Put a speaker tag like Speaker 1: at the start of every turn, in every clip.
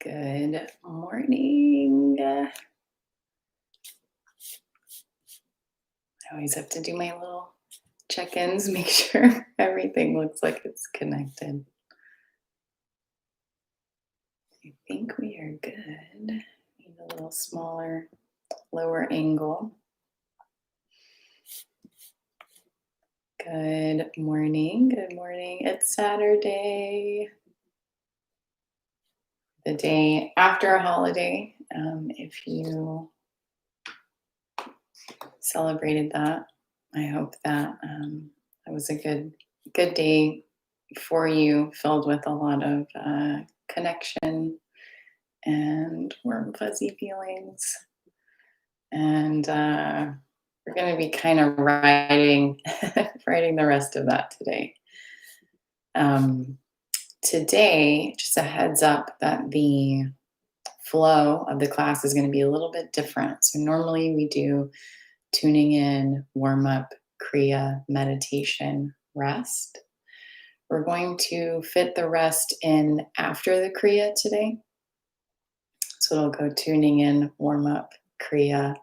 Speaker 1: Good morning. I always have to do my little check-ins, make sure everything looks like it's connected. I think we are good. Need a little smaller, lower angle. Good morning. Good morning. It's Saturday, the day after a holiday. If you celebrated that, I hope that it was a good day for you, filled with a lot of connection and warm, fuzzy feelings. And we're going to be kind of writing the rest of that today. Today, just a heads up that the flow of the class is going to be a little bit different. So normally we do tuning in, warm up, KRIYA, meditation, rest. We're going to fit the rest in after the KRIYA today. So it'll go tuning in, warm up, KRIYA,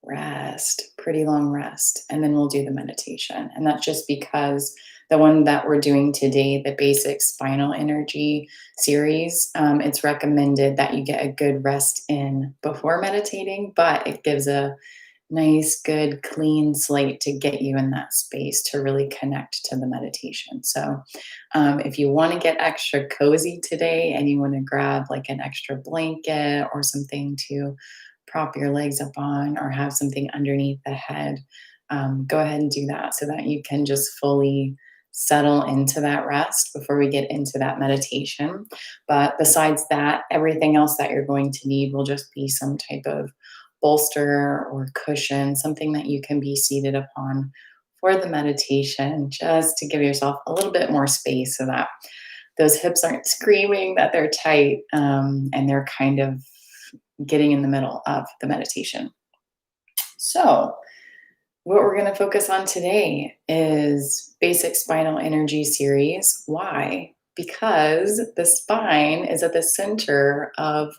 Speaker 1: rest, pretty long rest, and then we'll do the meditation. And that's just because the one that we're doing today, the basic spinal energy series, it's recommended that you get a good rest in before meditating, but it gives a nice, good, clean slate to get you in that space to really connect to the meditation. So if you want to get extra cozy today and you want to grab like an extra blanket or something to prop your legs up on or have something underneath the head, go ahead and do that so that you can just fully settle into that rest before we get into that meditation. But besides that, everything else that you're going to need will just be some type of bolster or cushion, something that you can be seated upon for the meditation, just to give yourself a little bit more space so that those hips aren't screaming that they're tight, and they're kind of getting in the middle of the meditation. So what we're going to focus on today is basic spinal energy series. Why? Because the spine is at the center of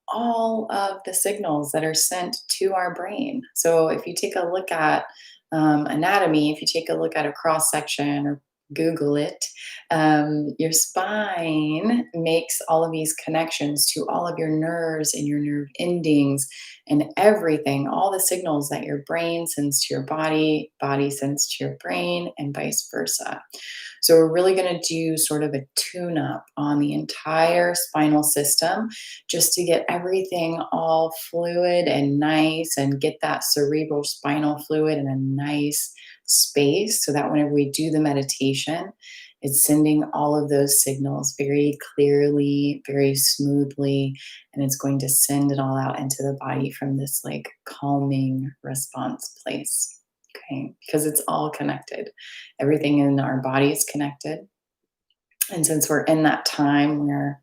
Speaker 1: all of the signals that are sent to our brain. So if you take a look at anatomy, if you take a look at a cross section or Google it, your spine makes all of these connections to all of your nerves and your nerve endings and everything, all the signals that your brain sends to your body, body sends to your brain, and vice versa. So we're really going to do sort of a tune-up on the entire spinal system just to get everything all fluid and nice and get that cerebral spinal fluid in a nice space so that whenever we do the meditation, it's sending all of those signals very clearly, very smoothly, and it's going to send it all out into the body from this like calming response place. Okay, because it's all connected. Everything in our body is connected. And since we're in that time where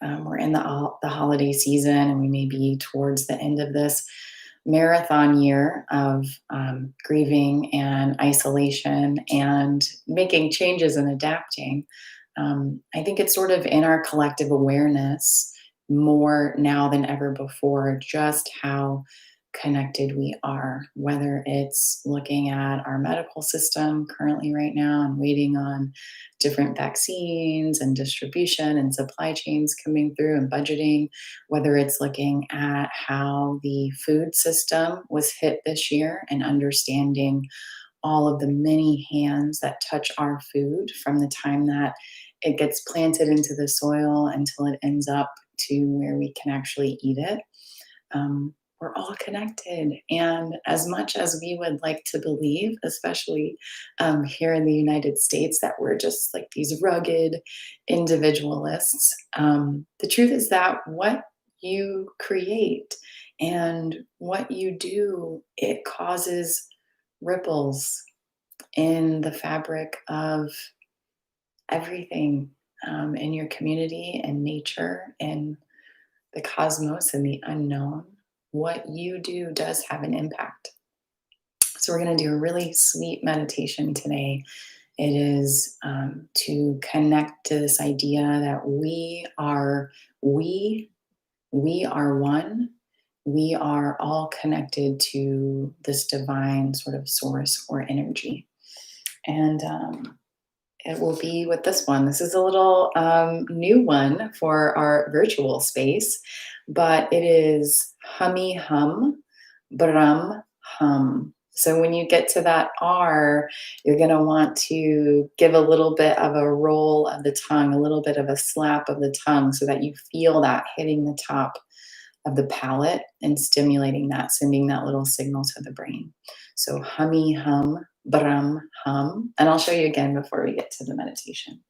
Speaker 1: we're in the holiday season and we may be towards the end of this marathon year of grieving and isolation and making changes and adapting, I think it's sort of in our collective awareness more now than ever before just how connected we are, whether it's looking at our medical system currently right now and waiting on different vaccines and distribution and supply chains coming through and budgeting, whether it's looking at how the food system was hit this year and understanding all of the many hands that touch our food from the time that it gets planted into the soil until it ends up to where we can actually eat it. We're all connected. And as much as we would like to believe, especially here in the United States, that we're just like these rugged individualists, the truth is that what you create and what you do, it causes ripples in the fabric of everything in your community and nature and the cosmos and the unknown. What you do does have an impact. So we're going to do a really sweet meditation today. It is to connect to this idea that we we are one. We are all connected to this divine sort of source or energy. And it will be with this one. This is a little new one for our virtual space, but it is Humee Hum, Brahm Hum. So when you get to that R, you're going to want to give a little bit of a roll of the tongue, a little bit of a slap of the tongue so that you feel that hitting the top of the palate and stimulating that, sending that little signal to the brain. So Humee Hum, Brahm Hum. And I'll show you again before we get to the meditation.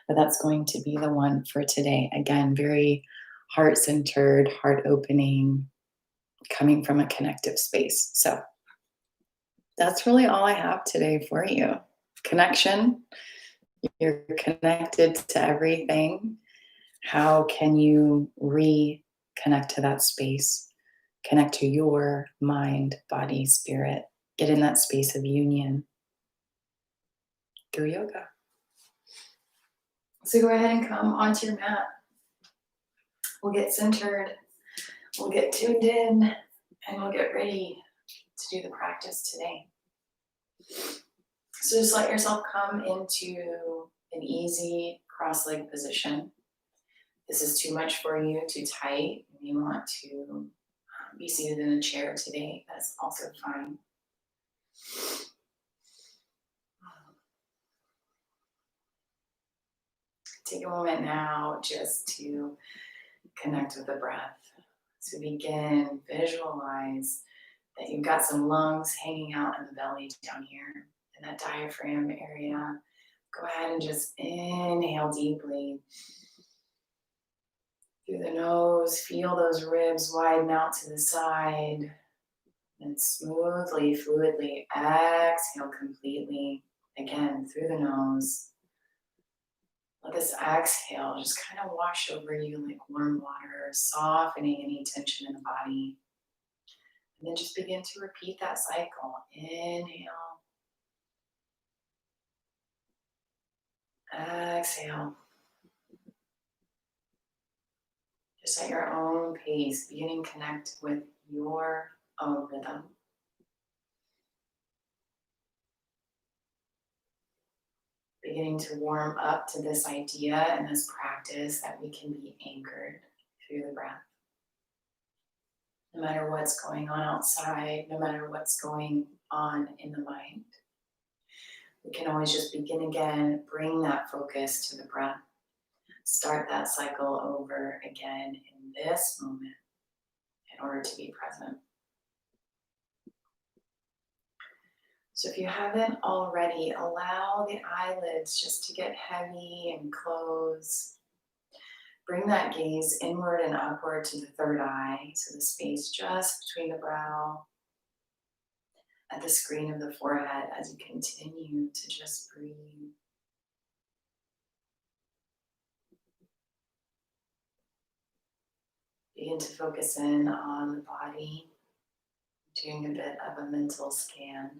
Speaker 1: But that's going to be the one for today. Again, very heart-centered, heart-opening, coming from a connective space. So that's really all I have today for you. Connection. You're connected to everything. How can you reconnect to that space? Connect to your mind, body, spirit. Get in that space of union through yoga. So go ahead and come onto your mat. We'll get centered. We'll get tuned in, and we'll get ready to do the practice today. So just let yourself come into an easy cross-leg position. This is too much for you, too tight. You may want to be seated in a chair today. That's also fine. Take a moment now just to connect with the breath. So begin, visualize that you've got some lungs hanging out in the belly down here in that diaphragm area. Go ahead and just inhale deeply through the nose. Feel those ribs widen out to the side. And smoothly, fluidly exhale completely. Again, through the nose. Let this exhale just kind of wash over you like warm water, softening any tension in the body. And then just begin to repeat that cycle. Inhale. Exhale. Just at your own pace, beginning to connect with your own rhythm. Beginning to warm up to this idea and this practice that we can be anchored through the breath. No matter what's going on outside, no matter what's going on in the mind, we can always just begin again, bring that focus to the breath. Start that cycle over again in this moment in order to be present. So if you haven't already, allow the eyelids just to get heavy and close. Bring that gaze inward and upward to the third eye, so the space just between the brow, at the screen of the forehead as you continue to just breathe. Begin to focus in on the body, doing a bit of a mental scan.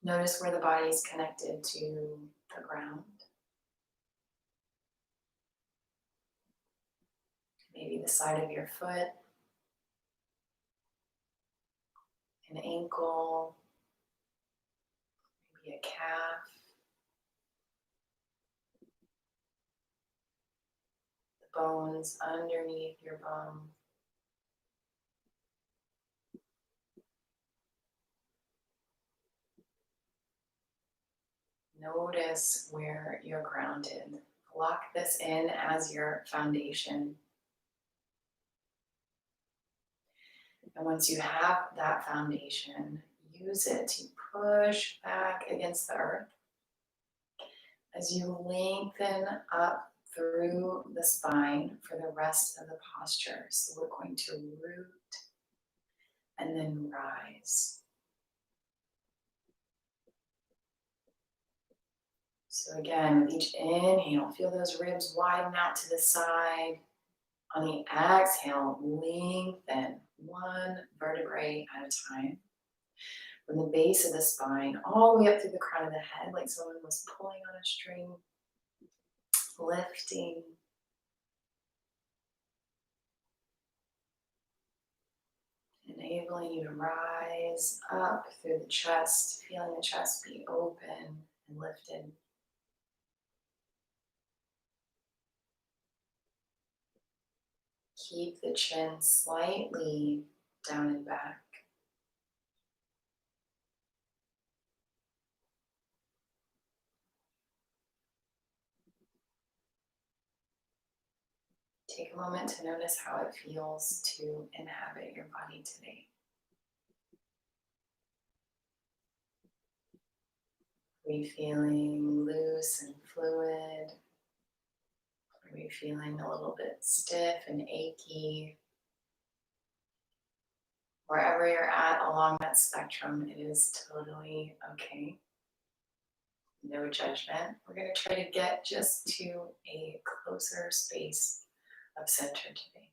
Speaker 1: Notice where the body is connected to the ground. Maybe the side of your foot, an ankle, maybe a calf, the bones underneath your bum. Notice where you're grounded. Lock this in as your foundation. And once you have that foundation, use it to push back against the earth as you lengthen up through the spine for the rest of the posture. So we're going to root and then rise. So again, with each inhale, feel those ribs widen out to the side. On the exhale, lengthen one vertebrae at a time. From the base of the spine, all the way up through the crown of the head, like someone was pulling on a string, lifting, enabling you to rise up through the chest, feeling the chest be open and lifted. Keep the chin slightly down and back. Take a moment to notice how it feels to inhabit your body today. Are we feeling loose and fluid? Are we feeling a little bit stiff and achy? Wherever you're at along that spectrum, it is totally okay. No judgment. We're going to try to get just to a closer space of center today.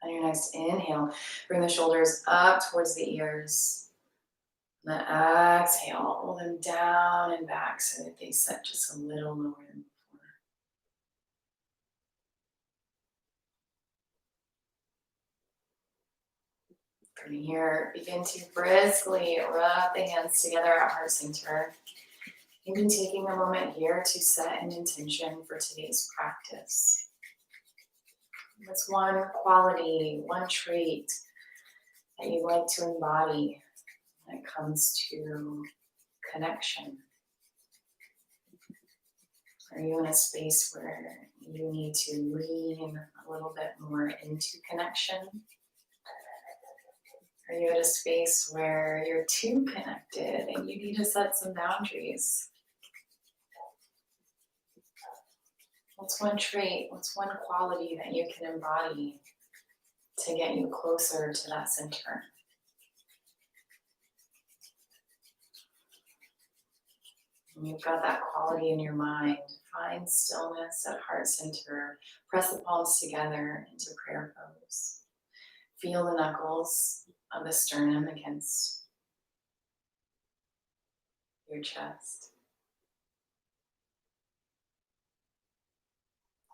Speaker 1: On your next inhale, bring the shoulders up towards the ears. And then exhale, roll them down and back so that they set just a little lower than before. From here, begin to briskly rub the hands together at heart center. Maybe taking a moment here to set an intention for today's practice. What's one quality, one trait that you'd like to embody when it comes to connection? Are you in a space where you need to lean a little bit more into connection? Are you at a space where you're too connected and you need to set some boundaries? What's one trait, what's one quality that you can embody to get you closer to that center? When you've got that quality in your mind, find stillness at heart center. Press the palms together into prayer pose. Feel the knuckles of the sternum against your chest.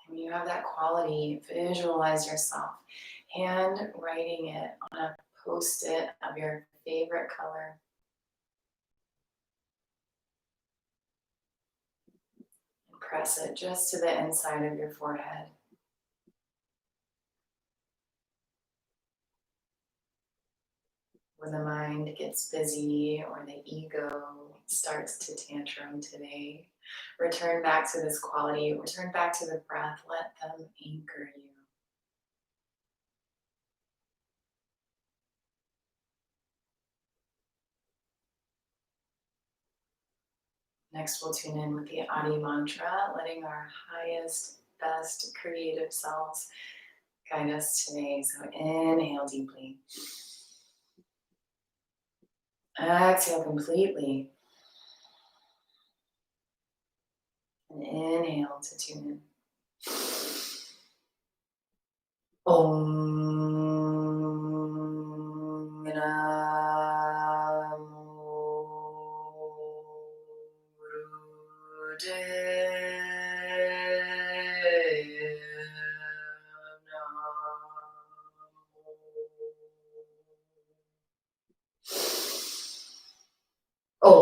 Speaker 1: And when you have that quality, visualize yourself hand writing it on a post-it of your favorite color. And press it just to the inside of your forehead. When the mind gets busy or the ego starts to tantrum today, return back to this quality, return back to the breath, let them anchor you. Next, we'll tune in with the Adi mantra, letting our highest, best creative selves guide us today. So inhale deeply. Exhale completely. And inhale to tune in. Om Namo Om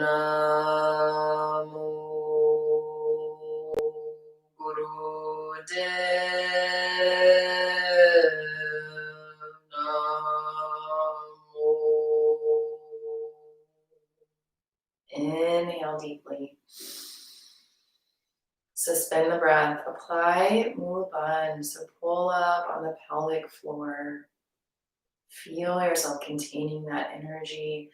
Speaker 1: Namo Om Namo Inhale deeply. Suspend the breath. Apply Mula, so pull up on the pelvic floor. Feel yourself containing that energy,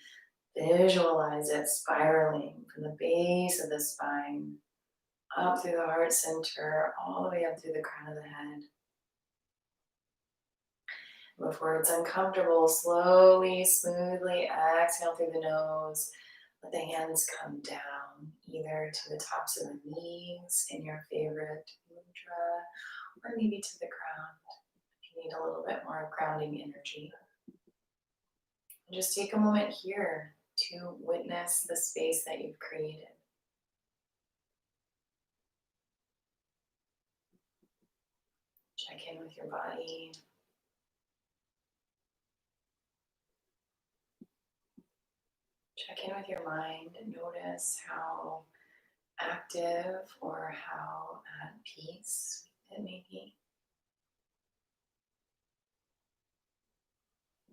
Speaker 1: Visualize it spiraling from the base of the spine, up through the heart center, all the way up through the crown of the head. Before it's uncomfortable, slowly, smoothly exhale through the nose. Let the hands come down, either to the tops of the knees in your favorite mudra, or maybe to the ground if you need a little bit more grounding energy. And just take a moment here to witness the space that you've created. Check in with your body. Check in with your mind and notice how active or how at peace it may be.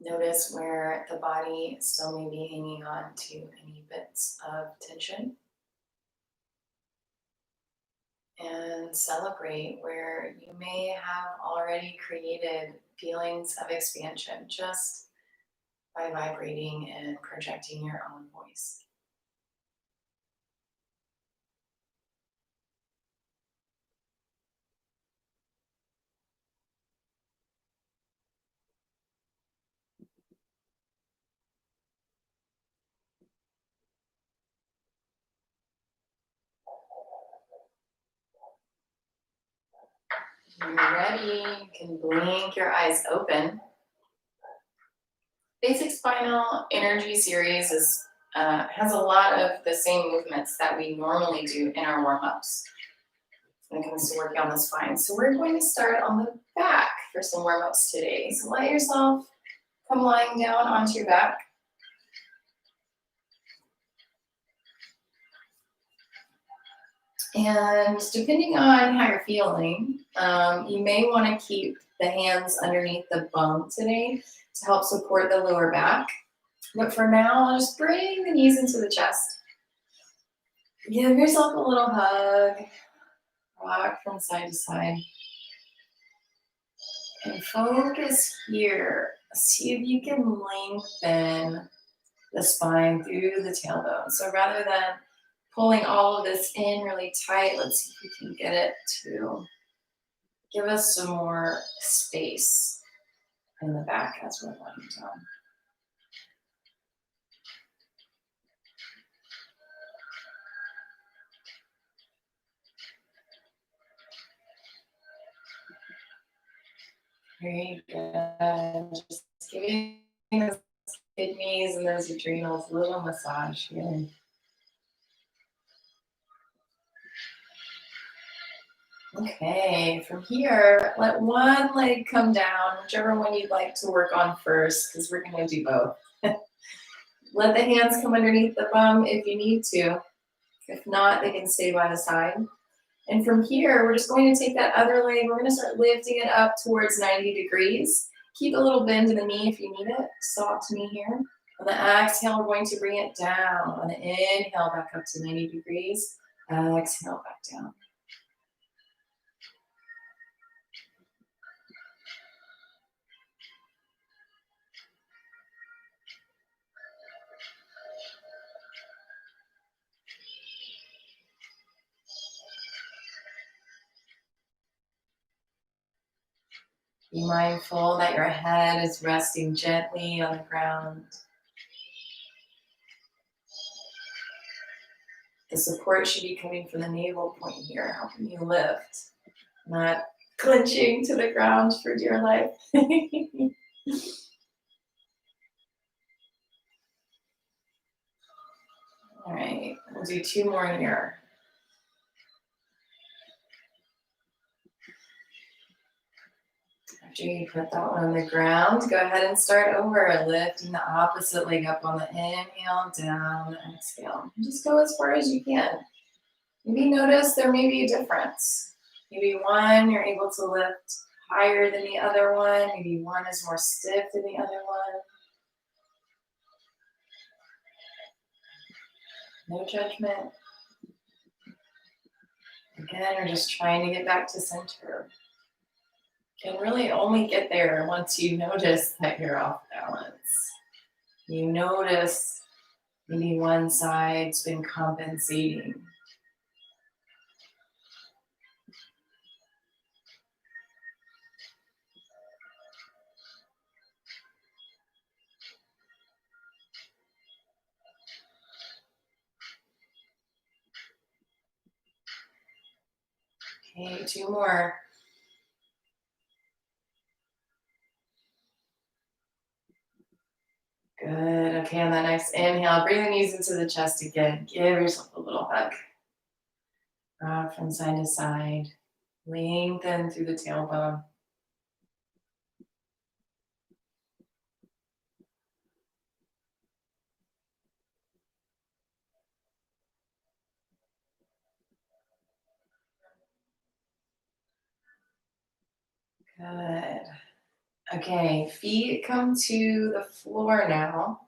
Speaker 1: Notice where the body still may be hanging on to any bits of tension. And celebrate where you may have already created feelings of expansion just by vibrating and projecting your own voice. When you're ready, you can blink your eyes open. Basic Spinal Energy Series has a lot of the same movements that we normally do in our warm-ups when it comes to working on the spine. So we're going to start on the back for some warm-ups today. So let yourself come lying down onto your back. And depending on how you're feeling, you may want to keep the hands underneath the bum today to help support the lower back. But for now, just bring the knees into the chest. Give yourself a little hug. Rock from side to side. And focus here. See if you can lengthen the spine through the tailbone. So rather than pulling all of this in really tight, let's see if we can get it to give us some more space in the back as we're lying down. Very good. Just giving those kidneys and those adrenals a little massage here. Okay, from here, let one leg come down, whichever one you'd like to work on first, because we're going to do both. Let the hands come underneath the bum if you need to. If not, they can stay by the side. And from here, we're just going to take that other leg, we're going to start lifting it up towards 90 degrees. Keep a little bend in the knee if you need it. Soft knee here. On the exhale, we're going to bring it down. On the inhale, back up to 90 degrees. Exhale, back down. Be mindful that your head is resting gently on the ground. The support should be coming from the navel point here, helping you lift, not clenching to the ground for dear life. All right, we'll do two more here. After you put that one on the ground, go ahead and start over, lifting the opposite leg up on the inhale, down, exhale. Just go as far as you can. Maybe notice there may be a difference. Maybe one you're able to lift higher than the other one. Maybe one is more stiff than the other one. No judgment. Again, we're just trying to get back to center. You can really only get there once you notice that you're off balance. You notice Maybe one side's been compensating. Okay, 2 more. Good. Okay, on that next inhale, bring the knees into the chest again. Give yourself a little hug. Rock from side to side. Lengthen through the tailbone. Good. Okay, feet come to the floor now.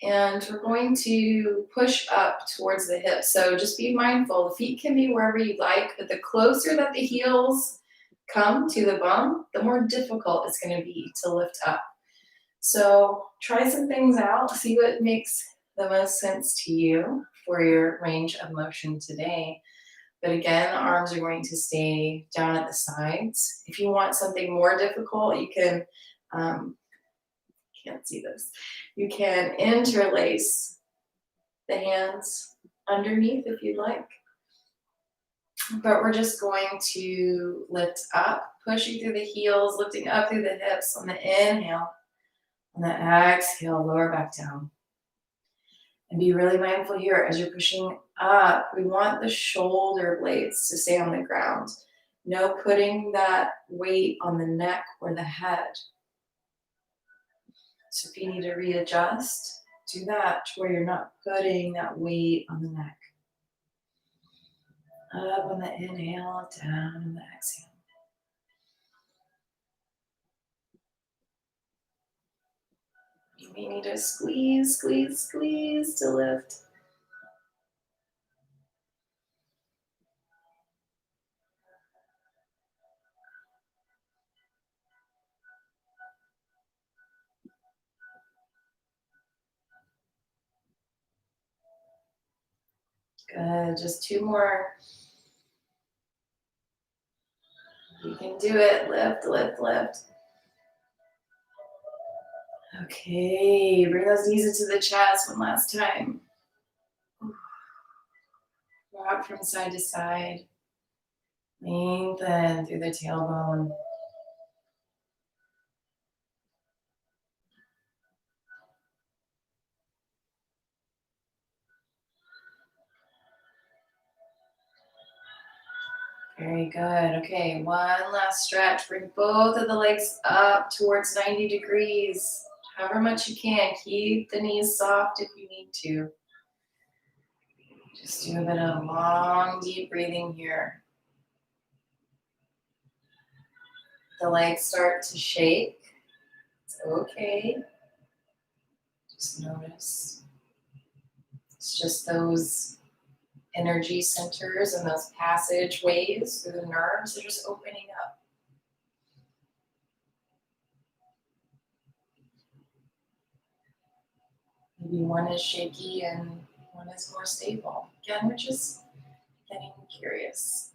Speaker 1: And we're going to push up towards the hips. So just be mindful, the feet can be wherever you'd like, but the closer that the heels come to the bum, the more difficult it's going to be to lift up. So try some things out, see what makes the most sense to you for your range of motion today. But again, arms are going to stay down at the sides. If you want something more difficult, you can, can't see this, you can interlace the hands underneath if you'd like. But we're just going to lift up, pushing through the heels, lifting up through the hips on the inhale. On the exhale, lower back down. And be really mindful here as you're pushing up. We want the shoulder blades to stay on the ground. No putting that weight on the neck or the head. So if you need to readjust, do that to where you're not putting that weight on the neck. Up on the inhale, down on the exhale. You may need to squeeze, squeeze, squeeze to lift. Good, just 2 more. You can do it, lift, lift, lift. Okay, bring those knees into the chest one last time. Rock from side to side. Lengthen through the tailbone. Very good. Okay, one last stretch. Bring both of the legs up towards 90 degrees. However much you can. Keep the knees soft if you need to. Just do a bit of long, deep breathing here. The legs start to shake. It's okay. Just notice. It's just those energy centers and those passageways through the nerves are just opening up. Maybe one is shaky and one is more stable. Again, we're just getting curious.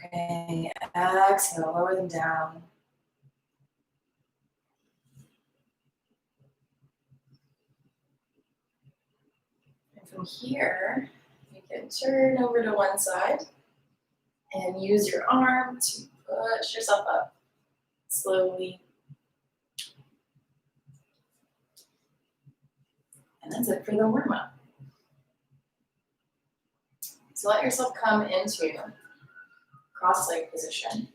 Speaker 1: Okay, exhale, lower them down. And from here, you can turn over to one side and use your arm to push yourself up slowly. And that's it for the warm-up. So let yourself come into cross-leg position.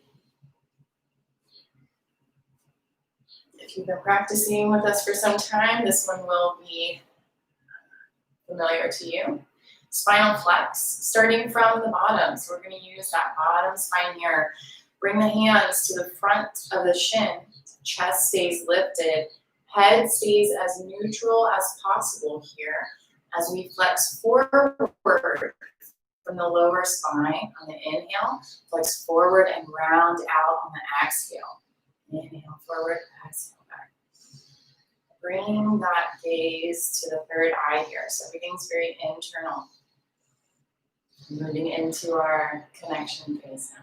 Speaker 1: If you've been practicing with us for some time, this one will be familiar to you. Spinal flex, starting from the bottom. So we're going to use that bottom spine here. Bring the hands to the front of the shin. Chest stays lifted. Head stays as neutral as possible here as we flex forward from the lower spine on the inhale. Flex forward and round out on the exhale. Inhale forward, exhale back. Bring that gaze to the third eye here. So everything's very internal. Moving into our connection phase now.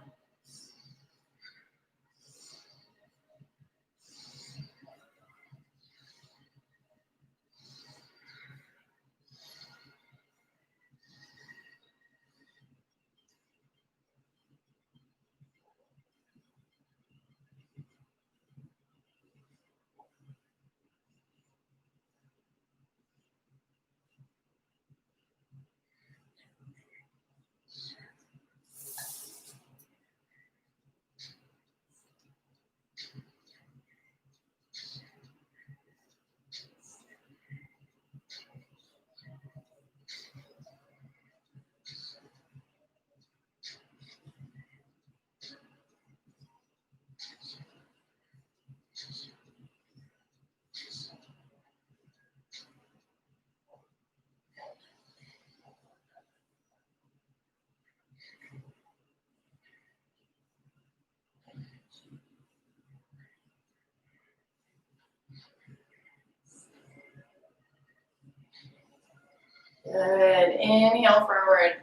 Speaker 1: Good. Inhale forward.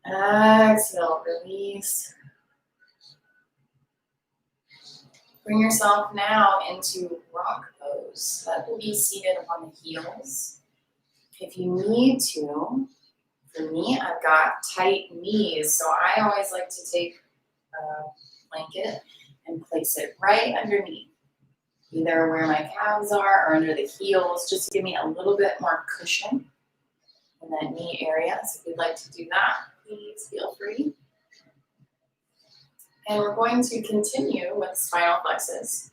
Speaker 1: Exhale, release. Bring yourself now into rock pose. That will be seated upon the heels. If you need to, for me, I've got tight knees, so I always like to take a blanket and place it right underneath, either where my calves are or under the heels, just to give me a little bit more cushion in that knee area. So if you'd like to do that, please feel free. And we're going to continue with spinal plexus.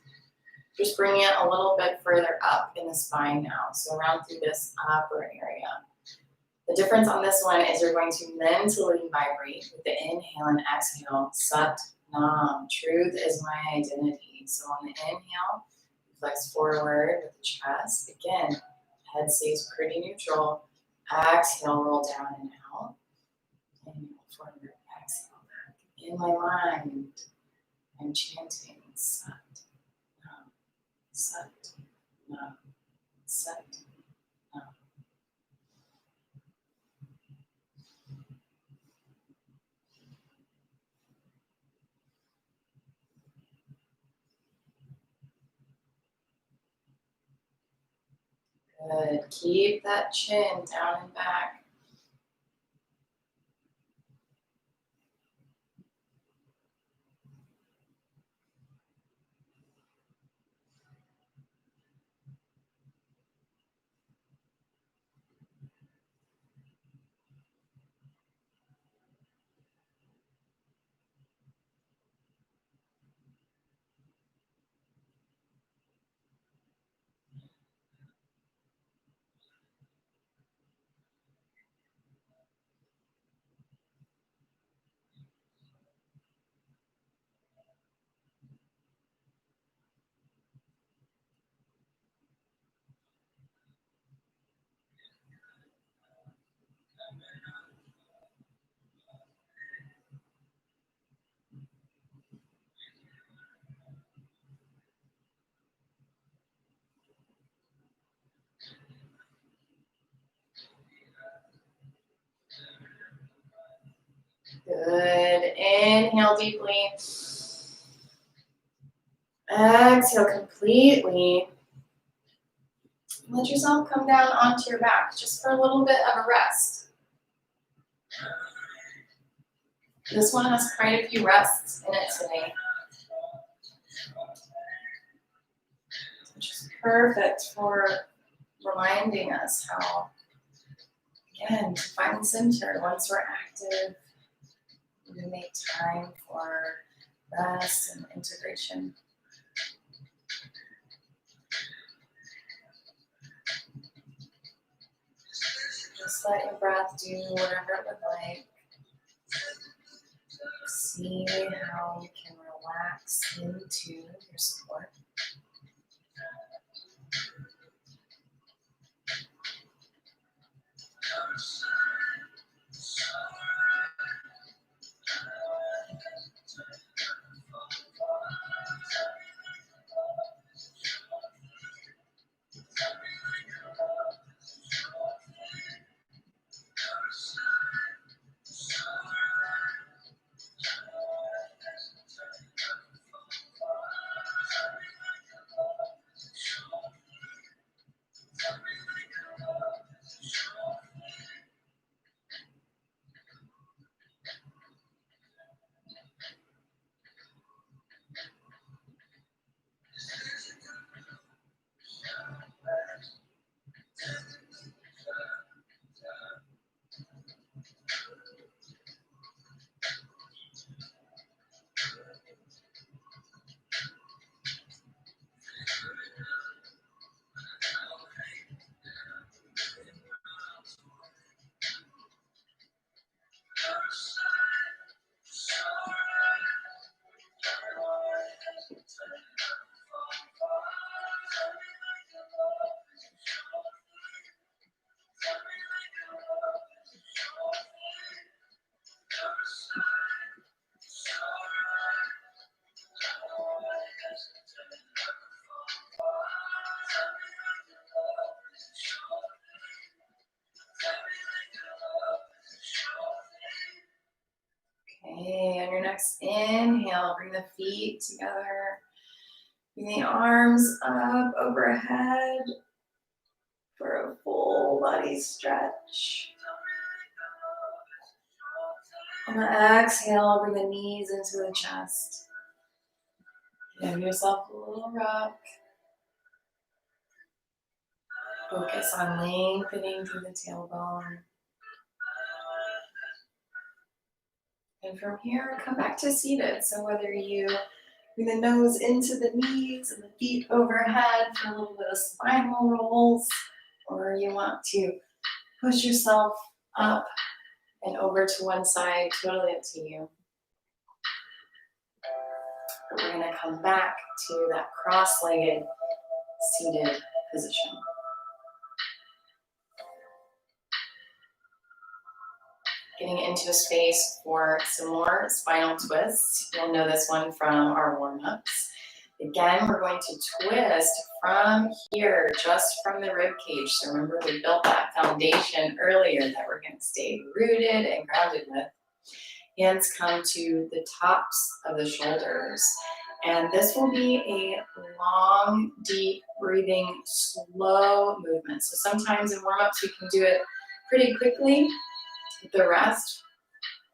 Speaker 1: Just bring it a little bit further up in the spine now, so around through this upper area. The difference on this one is you're going to mentally vibrate with the inhale and exhale. Sat Nam, truth is my identity. So on the inhale, flex forward with the chest. Again, head stays pretty neutral. Exhale, roll down and out. Inhale forward, exhale back. In my mind, I'm chanting Sat Nam, Sat Nam, Sat Nam. Good. Keep that chin down and back. Good. Inhale deeply. Exhale completely. Let yourself come down onto your back just for a little bit of a rest. This one has quite a few rests in it today, which is perfect for reminding us how, again, to find center once we're active. We make time for rest and integration. Just let your breath do whatever it would like. See how you can relax into your support. next inhale, bring the feet together. Bring the arms up overhead for a full body stretch. On the exhale, bring the knees into the chest. Give yourself a little rock. Focus on lengthening through the tailbone. And from here, come back to seated. So whether you bring the nose into the knees and the feet overhead for a little bit of spinal rolls, or you want to push yourself up and over to one side, totally up to you. We're going to come back to that cross-legged seated position. Getting into a space for some more spinal twists. You'll know this one from our warm-ups. Again, we're going to twist from here, just from the rib cage. So remember, we built that foundation earlier that we're going to stay rooted and grounded with. Hands come to the tops of the shoulders. And this will be a long, deep breathing, slow movement. So sometimes in warm-ups, we can do it pretty quickly. The rest,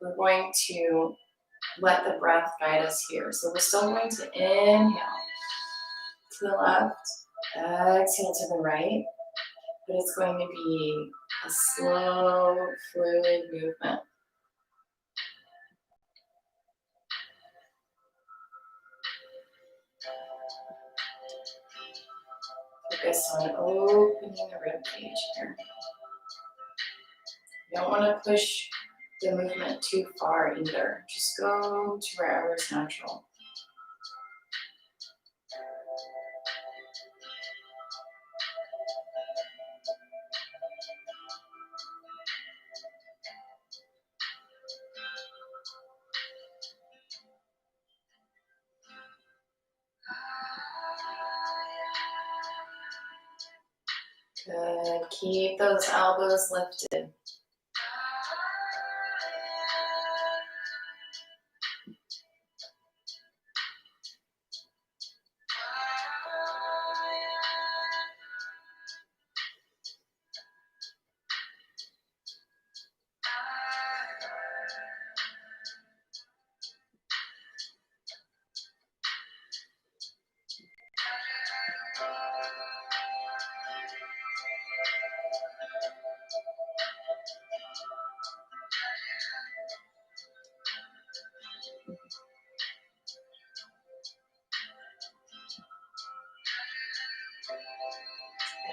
Speaker 1: we're going to let the breath guide us here. So we're still going to inhale to the left, exhale to the right, but it's going to be a slow, fluid movement. Focus on opening the rib cage here. You don't want to push the movement too far either. Just go to wherever is natural. Good. Keep those elbows lifted.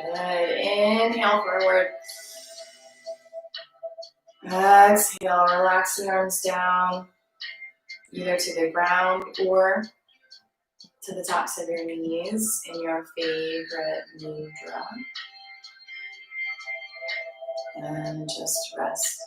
Speaker 1: Good. Inhale forward. Exhale, relax the arms down, either to the ground or to the tops of your knees in your favorite mudra. And just rest.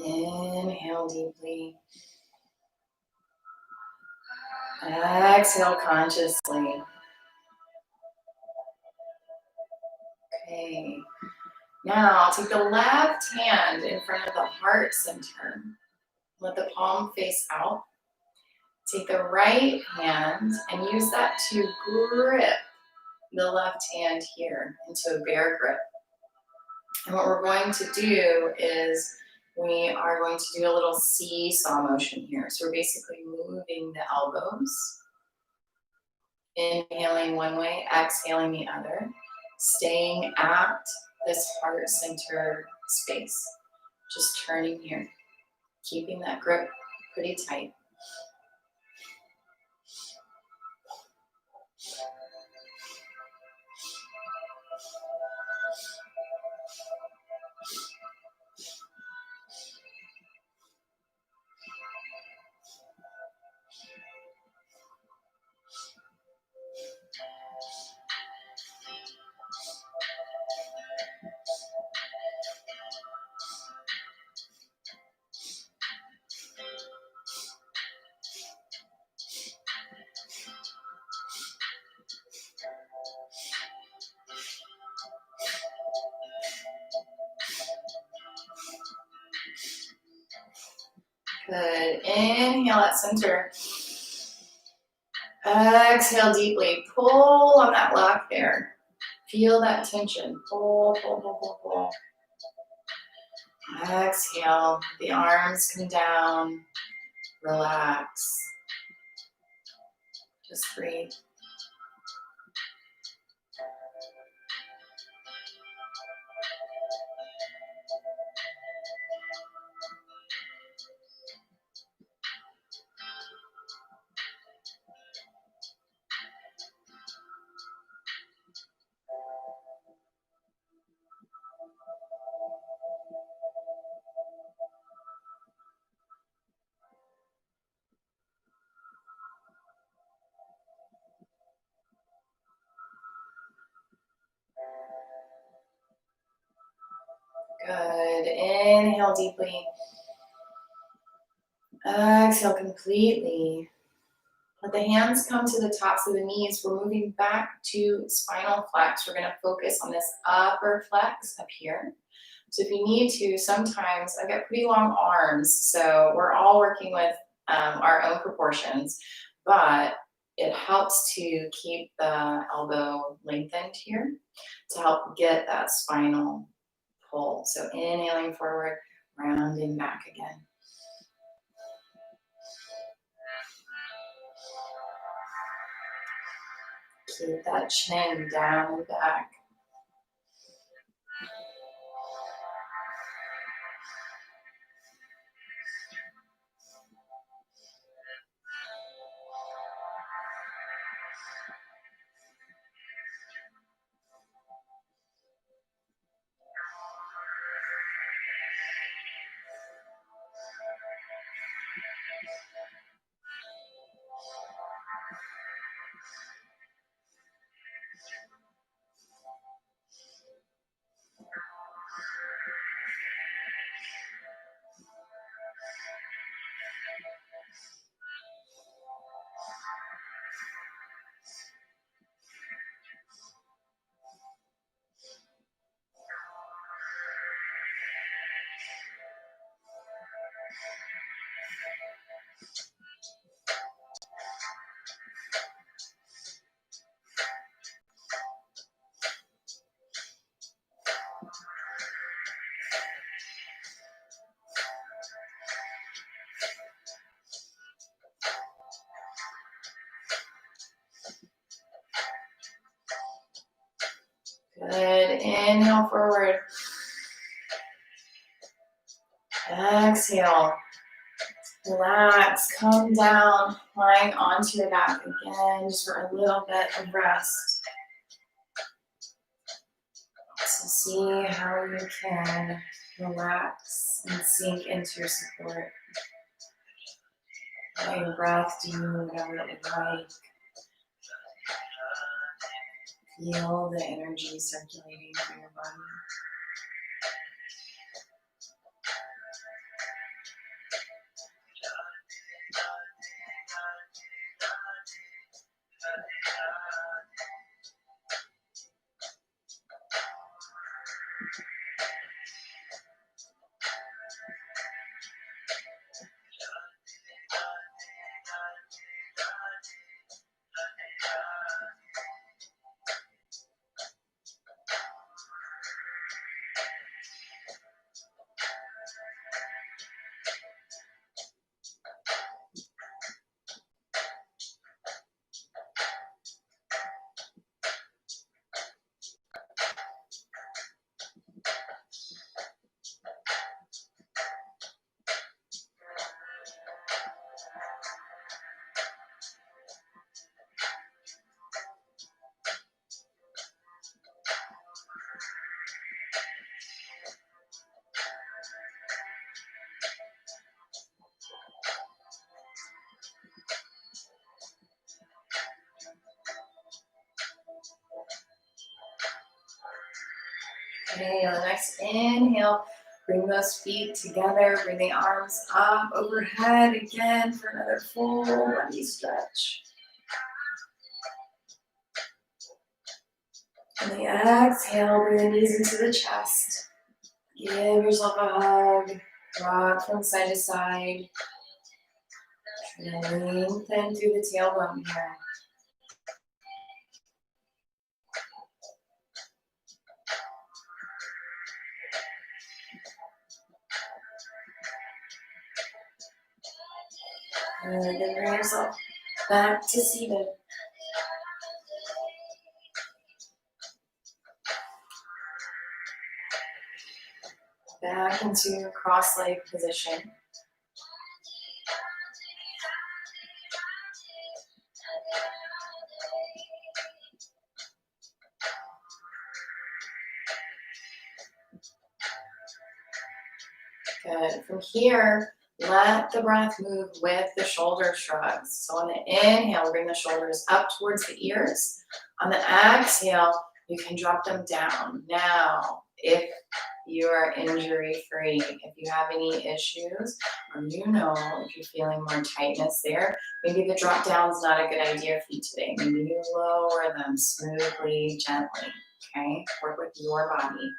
Speaker 1: Inhale deeply. Exhale consciously. Okay. Now, take the left hand in front of the heart center. Let the palm face out. Take the right hand and use that to grip the left hand here into a bear grip. And what we're going to do is we are going to do a little seesaw motion here. So we're basically moving the elbows. Inhaling one way, exhaling the other. Staying at this heart center space. Just turning here. Keeping that grip pretty tight. Good. Inhale at center. Exhale deeply. Pull on that lock there. Feel that tension. Pull, pull, pull, pull, pull. Exhale. The arms come down. Relax. Just breathe. Good. Inhale deeply. Exhale completely. Let the hands come to the tops of the knees. We're moving back to spinal flex. We're going to focus on this upper flex up here. So if you need to, sometimes I've got pretty long arms, so we're all working with our own proportions, but it helps to keep the elbow lengthened here to help get that spinal pull. So inhaling forward, rounding back again. Keep that chin down and back. Good. Inhale forward. Exhale. Relax. Come down. Lying onto your back again, just for a little bit of rest. So see how you can relax and sink into your support. Let your breath do whatever it would like. Feel the energy circulating through your body. Okay, on the next inhale, bring those feet together, bring the arms up overhead again for another full body stretch. On the exhale, bring the knees into the chest. Give yourself a hug, rock from side to side. And lengthen through the tailbone here. And then bring yourself back to seated. Back into cross-leg position. Good. From here, let the breath move with the shoulder shrugs. So on the inhale, bring the shoulders up towards the ears. On the exhale, you can drop them down. Now, if you are injury-free, if you have any issues, or if you're feeling more tightness there, maybe the drop down is not a good idea for you today. Maybe you lower them smoothly, gently, okay? Work with your body.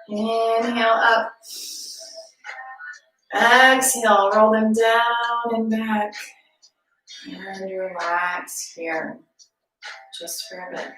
Speaker 1: Inhale up. Exhale, roll them down and back. And relax here, just for a bit.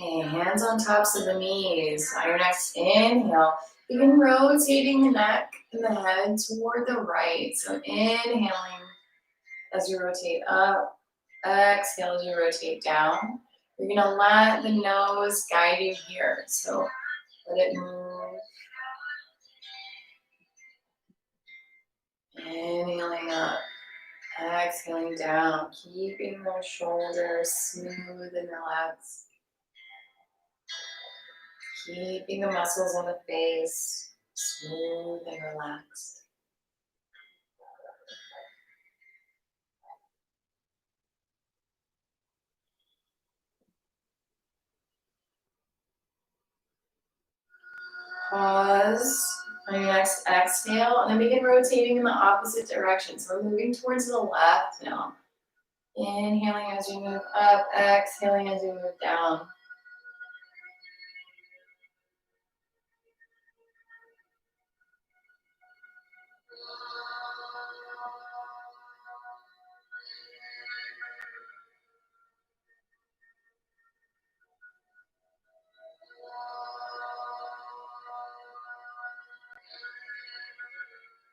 Speaker 1: Okay, hands on tops of the knees. On your next inhale, begin rotating the neck and the head toward the right. So inhaling as you rotate up, exhale as you rotate down. You're gonna let the nose guide you here. So let it move. Inhaling up, exhaling down, keeping those shoulders smooth and relaxed. Keeping the muscles on the face smooth and relaxed. Pause on your next exhale, and then begin rotating in the opposite direction. So we're moving towards the left now. Inhaling as you move up, exhaling as you move down.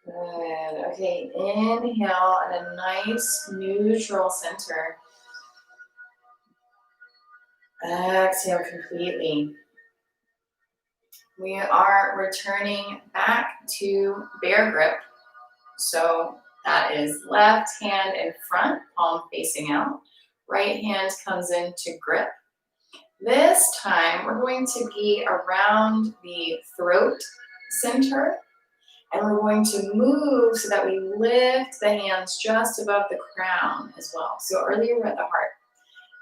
Speaker 1: Good. Okay, inhale at a nice neutral center. Exhale completely. We are returning back to bear grip. So that is left hand in front, palm facing out. Right hand comes into grip. This time we're going to be around the throat center, and we're going to move so that we lift the hands just above the crown as well. So earlier we're at the heart.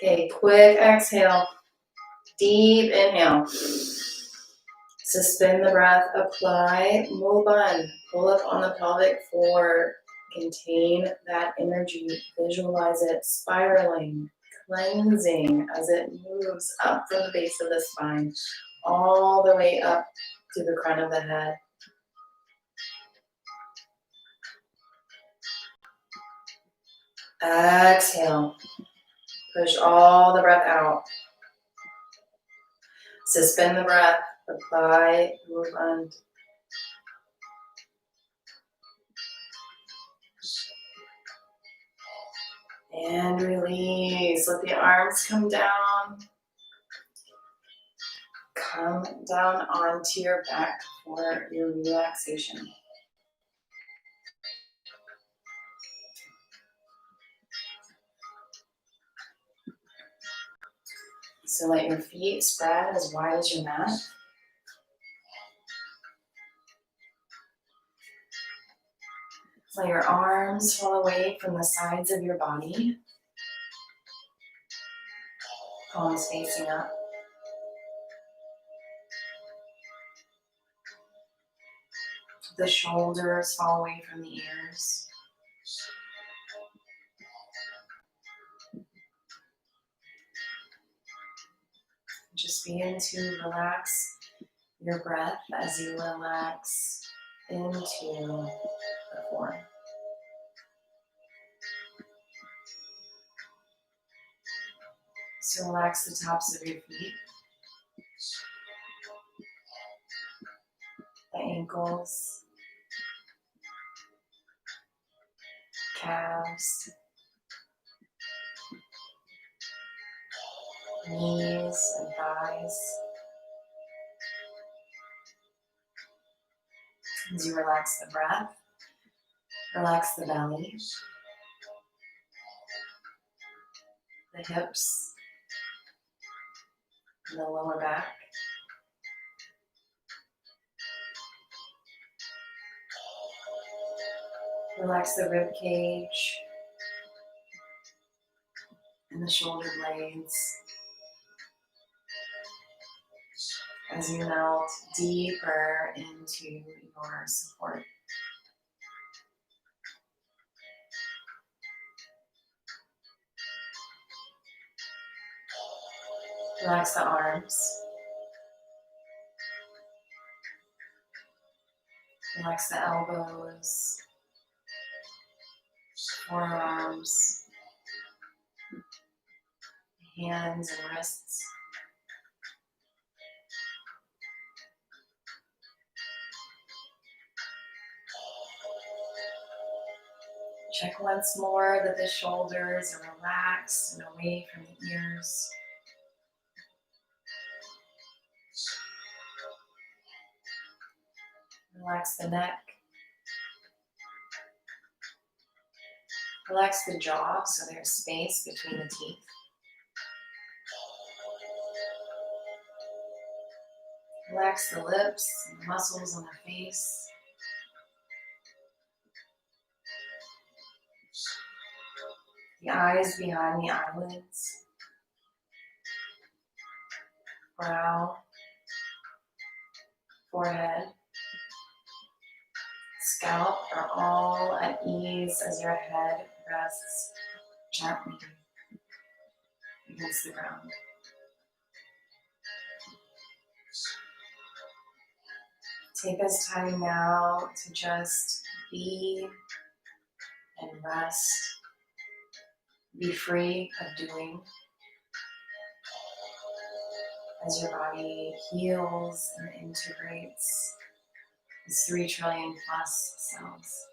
Speaker 1: Okay, quick exhale. Deep inhale. Suspend the breath. Apply Mulban. Pull up on the pelvic floor. Contain that energy. Visualize it spiraling, cleansing as it moves up from the base of the spine, all the way up to the crown of the head. Exhale. Push all the breath out. Suspend the breath. Apply Mulban. And release. Let the arms come down. Come down onto your back for your relaxation. So let your feet spread as wide as your mat. Let your arms fall away from the sides of your body. Palms facing up. The shoulders fall away from the ears. Just begin to relax your breath as you relax into the form. So relax the tops of your feet, the ankles, calves, knees and thighs. As you relax the breath, relax the belly, the hips, and the lower back. Relax the rib cage and the shoulder blades as you melt deeper into your support. Relax the arms. Relax the elbows, forearms, hands and wrists. Check once more that the shoulders are relaxed and away from the ears. Relax the neck. Relax the jaw so there's space between the teeth. Relax the lips and the muscles on the face. The eyes behind the eyelids. Brow. Forehead. Scalp are all at ease as your head rests gently against the ground. Take this time now to just be and rest. Be free of doing as your body heals and integrates its 3 trillion plus cells.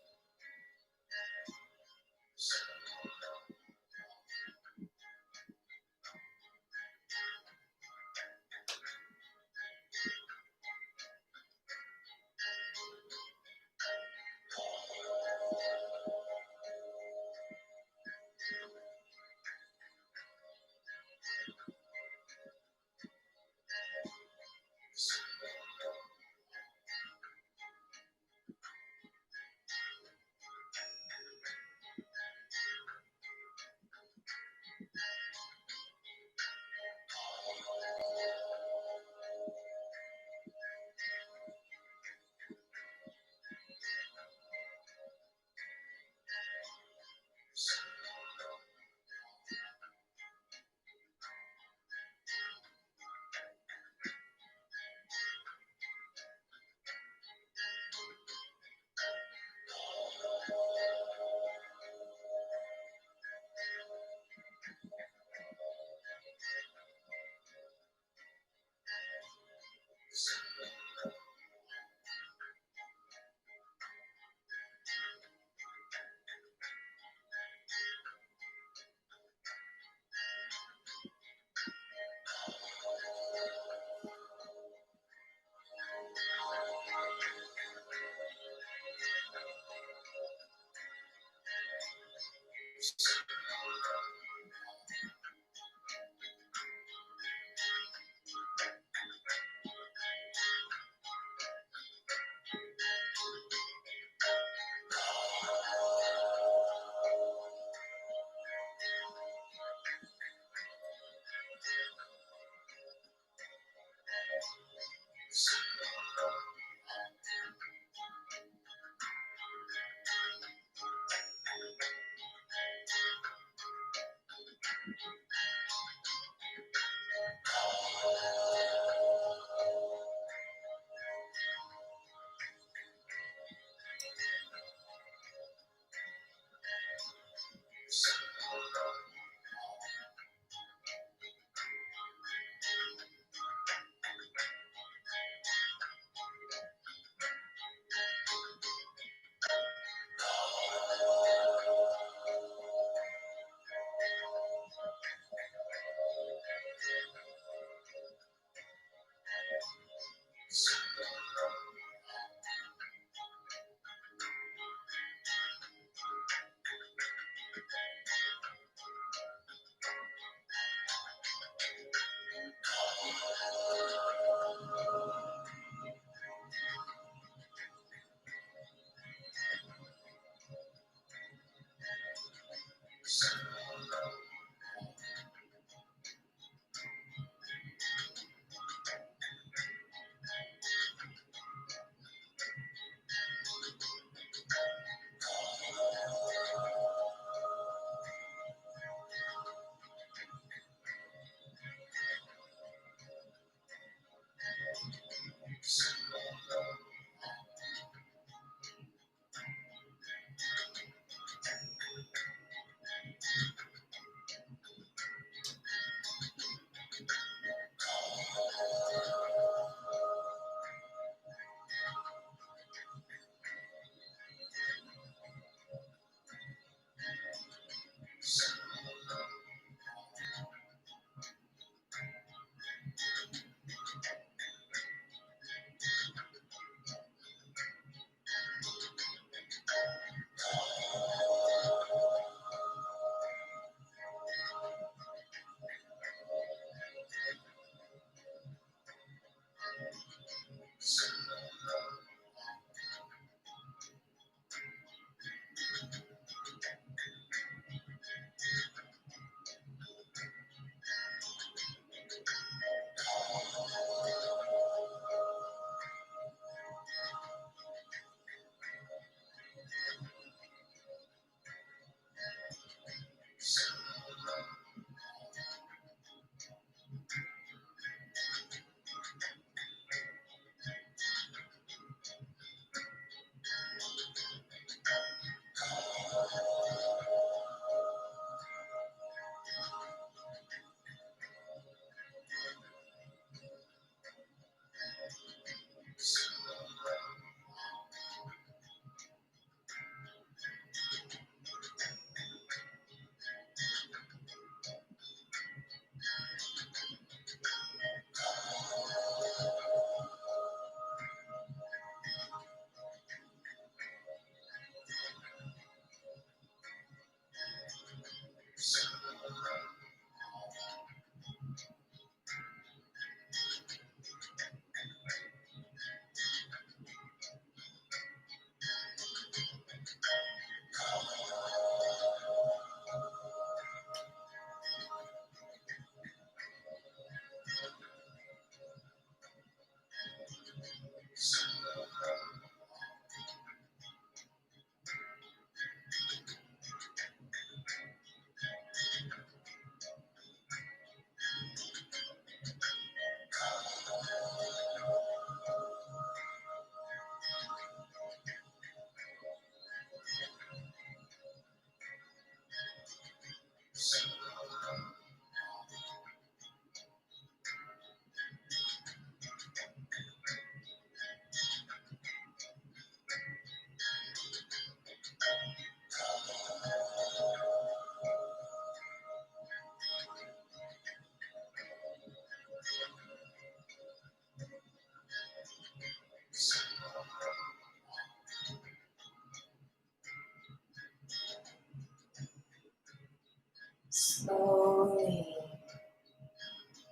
Speaker 1: Slowly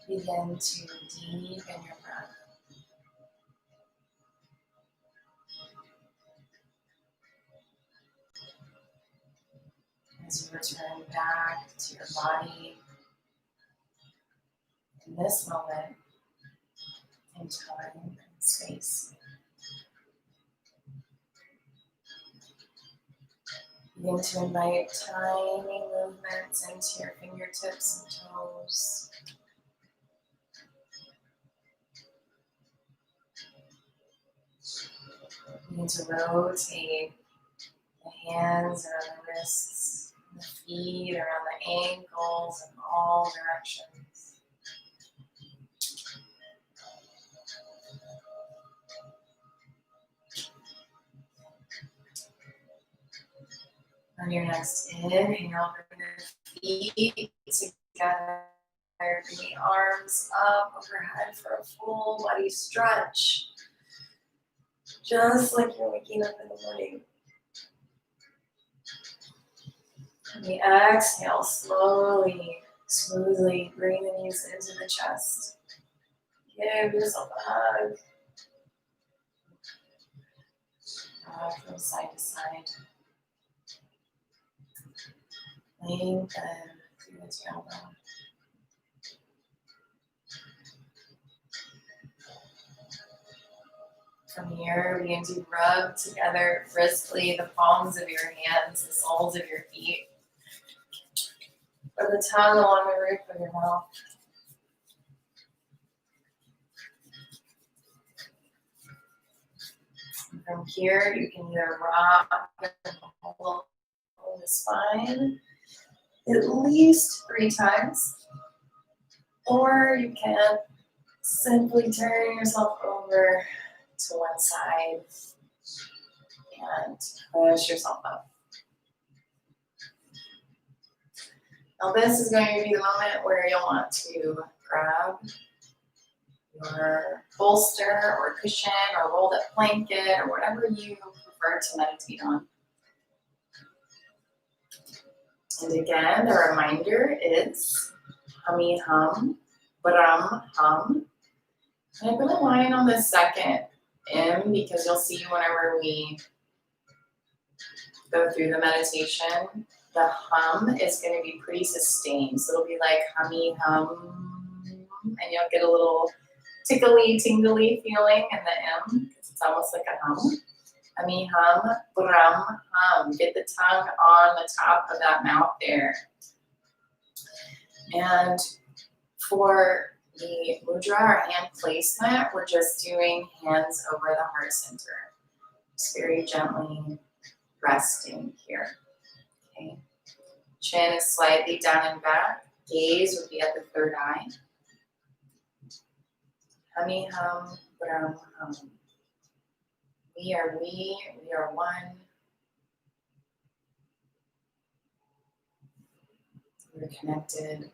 Speaker 1: begin to deepen your breath. As you return back to your body in this moment in time and space. Begin to invite tiny movements into your fingertips and toes. Begin to rotate the hands around the wrists, the feet around the ankles in all directions. On your next inhale, bring the feet together. Bring the arms up overhead for a full body stretch. Just like you're waking up in the morning. And the exhale, slowly, smoothly bring the knees into the chest. Give yourself a hug. Rock from side to side. Lengthen through the tailbone. From here, begin to rub together briskly the palms of your hands, the soles of your feet. Rub the tongue along the roof of your mouth. And from here, you can either rock and hold the spine at least 3 times, or you can simply turn yourself over to one side and push yourself up. Now this is going to be the moment where you'll want to grab your bolster or cushion or rolled up blanket or whatever you prefer to meditate on. And again, the reminder is Humee hum, Brahm hum. And I put a line on the second M because you'll see whenever we go through the meditation, the hum is going to be pretty sustained. So it'll be like hummy hum, and you'll get a little tickly, tingly feeling in the M. It's almost like a hum. Hummy hum, Brahm hum. Get the tongue on the top of that mouth there. And for the mudra or hand placement, we're just doing hands over the heart center. Just very gently resting here. Okay. Chin is slightly down and back. Gaze would be at the third eye. Humee hum, Brahm hum. We are one. We're connected.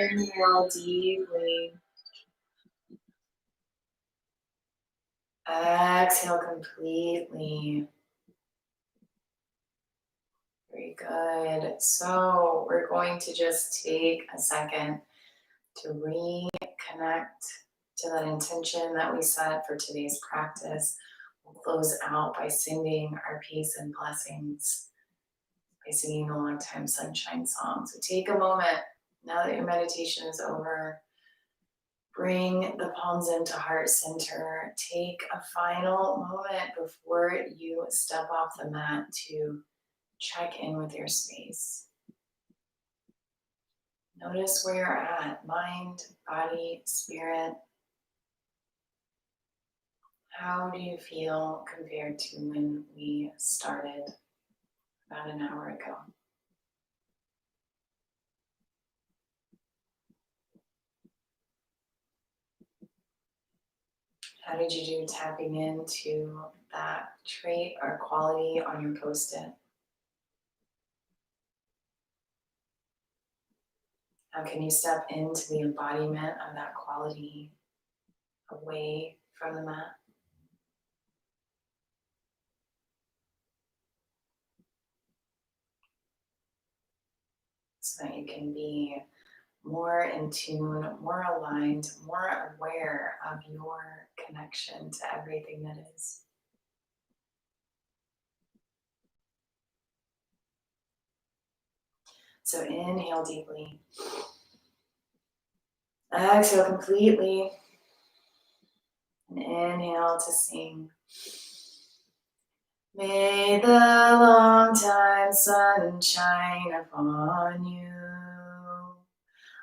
Speaker 1: Inhale deeply. Exhale completely. Very good. So we're going to just take a second to reconnect to that intention that we set for today's practice. We'll close out by sending our peace and blessings, by singing the Long Time Sunshine song. So take a moment, now that your meditation is over, bring the palms into heart center. Take a final moment before you step off the mat to check in with your space. Notice where you're at, mind, body, spirit. How do you feel compared to when we started about an hour ago? How did you do tapping into that trait or quality on your post-it? How can you step into the embodiment of that quality away from the mat? So that you can be more in tune, more aligned, more aware of your connection to everything that is. So inhale deeply. Exhale completely. And inhale to sing. May the long time sun shine upon you.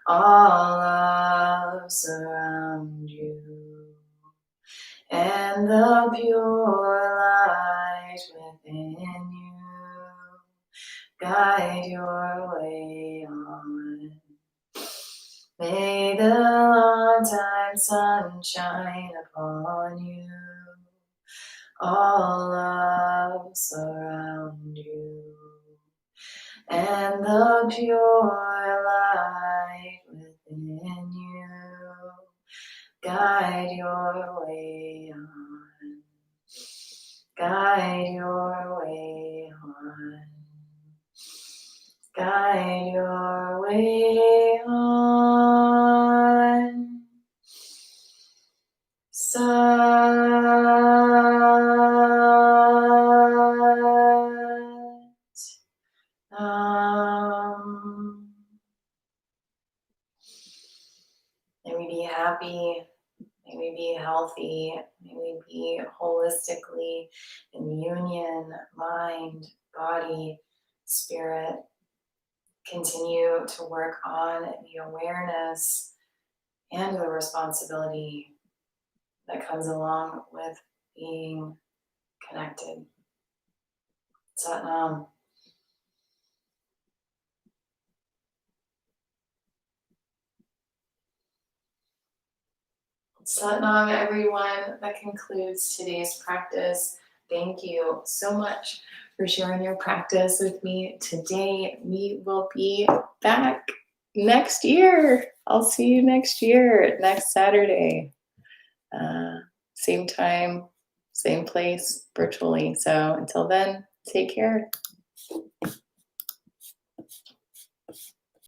Speaker 1: All love surround you. And the pure light within you guide your way on. May the long time sun shine upon you. All love surround you. And the pure light within you Guide your way on. Guide your way on. Guide your way on. May we be happy. May we be healthy. May we be holistically in union, mind, body, spirit. Continue to work on the awareness and the responsibility that comes along with being connected. Satnam. Satnam, everyone. That concludes today's practice. Thank you so much for sharing your practice with me today. We will be back next year. I'll see you next year, next Saturday. Same time, same place, virtually. So until then, take care.